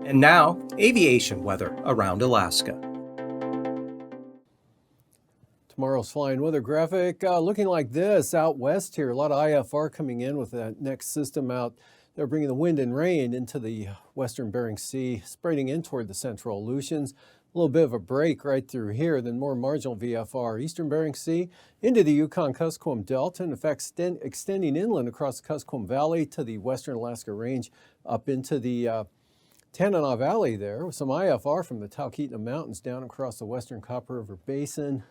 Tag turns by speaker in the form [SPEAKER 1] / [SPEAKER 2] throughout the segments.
[SPEAKER 1] And now, aviation weather around Alaska.
[SPEAKER 2] Tomorrow's flying weather graphic looking like this out west here. A lot of IFR coming in with that next system out. They're bringing the wind and rain into the western Bering Sea, spreading in toward the central Aleutians. A little bit of a break right through here, then more marginal VFR. Eastern Bering Sea into the Yukon-Kuskokwim Delta, in effect extending inland across the Kuskokwim Valley to the western Alaska Range up into the Tanana Valley there, with some IFR from the Talkeetna Mountains down across the western Copper River Basin.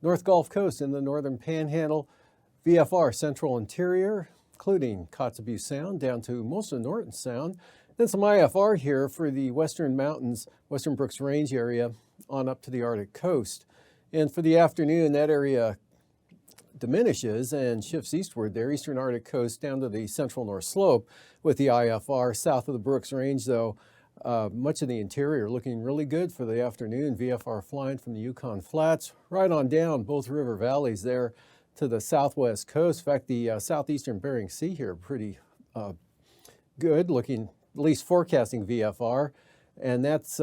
[SPEAKER 2] North Gulf Coast in the northern Panhandle, VFR central interior, including Kotzebue Sound down to most of Norton Sound. Then some IFR here for the western mountains, western Brooks Range area on up to the Arctic coast. And for the afternoon, that area diminishes and shifts eastward there, eastern Arctic coast down to the central North Slope with the IFR. South of the Brooks Range, though, much of the interior looking really good for the afternoon. VFR flying from the Yukon Flats right on down both river valleys there to the southwest coast. In fact, the southeastern Bering Sea here pretty good looking, at least forecasting VFR. And that's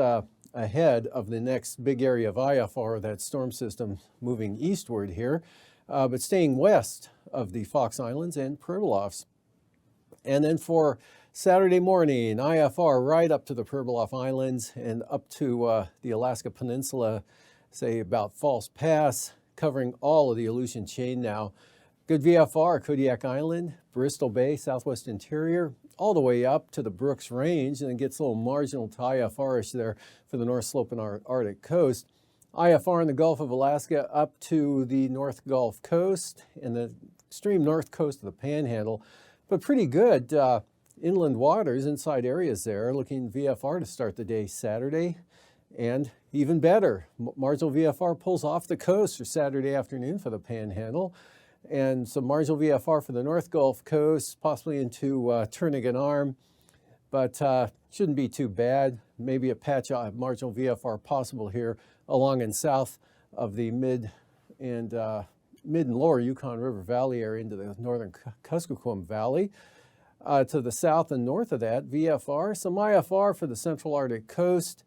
[SPEAKER 2] ahead of the next big area of IFR, that storm system moving eastward here, but staying west of the Fox Islands and Pribilofs. And then for Saturday morning, IFR right up to the Pribilof Islands and up to the Alaska Peninsula, say about False Pass, covering all of the Aleutian chain now. Good VFR, Kodiak Island, Bristol Bay, southwest interior, all the way up to the Brooks Range, and it gets a little marginal to IFR-ish there for the North Slope and Arctic coast. IFR in the Gulf of Alaska up to the North Gulf Coast and the extreme north coast of the Panhandle, but pretty good inland waters, inside areas there, looking VFR to start the day Saturday. And even better, marginal VFR pulls off the coast for Saturday afternoon for the Panhandle, and some marginal VFR for the North Gulf Coast, possibly into Turnagain Arm, but shouldn't be too bad. Maybe a patch of marginal VFR possible here along and south of the mid and lower Yukon River Valley area into the northern Kuskokwim Valley. To the south and north of that, VFR, some IFR for the central Arctic coast,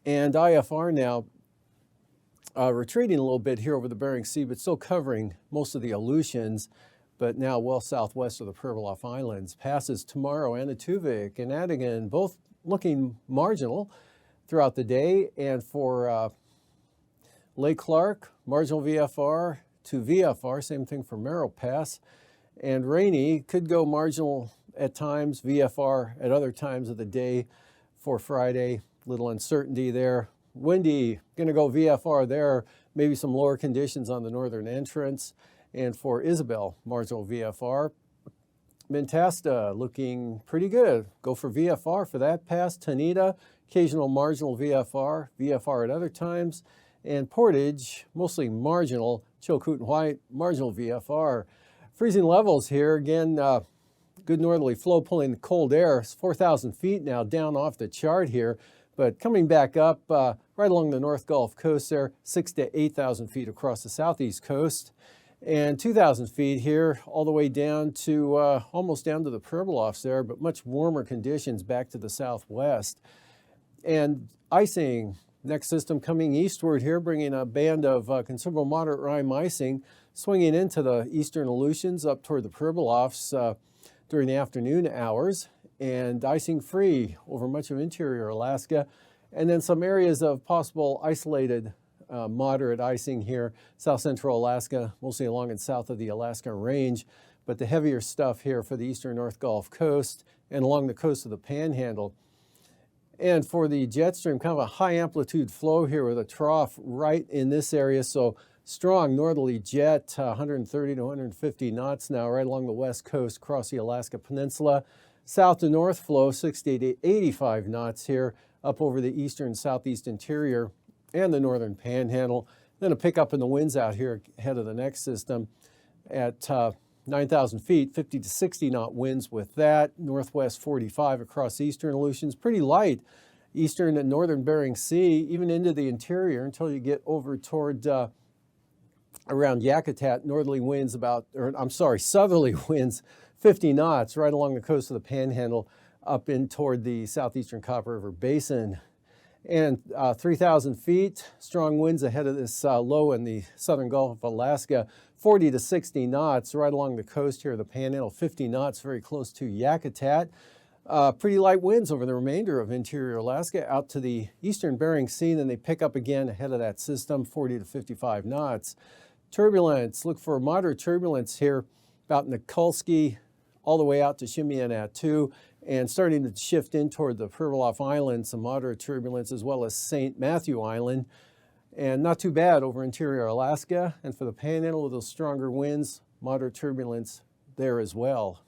[SPEAKER 2] and IFR now retreating a little bit here over the Bering Sea, but still covering most of the Aleutians, but now well southwest of the Pribilof Islands. Passes tomorrow, Anatuvik and Adigan, both looking marginal throughout the day. And for Lake Clark, marginal VFR to VFR, same thing for Merrill Pass. And Rainy could go marginal at times, VFR at other times of the day for Friday. Little uncertainty there. Windy, going to go VFR there. Maybe some lower conditions on the northern entrance. And for Isabel, marginal VFR. Mentasta looking pretty good. Go for VFR for that pass. Tanita, occasional marginal VFR. VFR at other times. And Portage, mostly marginal. Chilkoot and White, marginal VFR. Freezing levels here, again, good northerly flow pulling cold air, 4,000 feet now down off the chart here, but coming back up right along the North Gulf Coast there, 6,000 to 8,000 feet across the southeast coast, and 2,000 feet here all the way down to almost down to the Pribilofs there, but much warmer conditions back to the southwest. And icing, next system coming eastward here, bringing a band of considerable moderate rime icing, swinging into the eastern Aleutians up toward the Pribilofs during the afternoon hours, and icing free over much of interior Alaska, and then some areas of possible isolated moderate icing here, south central Alaska, mostly along and south of the Alaska Range, but the heavier stuff here for the eastern North Gulf Coast and along the coast of the Panhandle. And for the jet stream, kind of a high amplitude flow here with a trough right in this area, so strong northerly jet, 130 to 150 knots now, right along the west coast, across the Alaska Peninsula. South to north flow, 60 to 85 knots here, up over the eastern southeast interior and the northern Panhandle. Then a pickup in the winds out here ahead of the next system at 9,000 feet, 50 to 60 knot winds with that. Northwest 45 across eastern Aleutians, pretty light. Eastern and northern Bering Sea, even into the interior until you get over toward around Yakutat, northerly winds southerly winds 50 knots right along the coast of the Panhandle up in toward the southeastern Copper River Basin. And 3,000 feet, strong winds ahead of this low in the southern Gulf of Alaska, 40 to 60 knots right along the coast here of the Panhandle, 50 knots very close to Yakutat. Pretty light winds over the remainder of interior Alaska out to the eastern Bering Sea, and then they pick up again ahead of that system, 40 to 55 knots. Turbulence, look for moderate turbulence here about Nikolsky all the way out to Shimianatu, and starting to shift in toward the Pribilof Island, some moderate turbulence, as well as St. Matthew Island. And not too bad over interior Alaska. And for the Panhandle with those stronger winds, moderate turbulence there as well.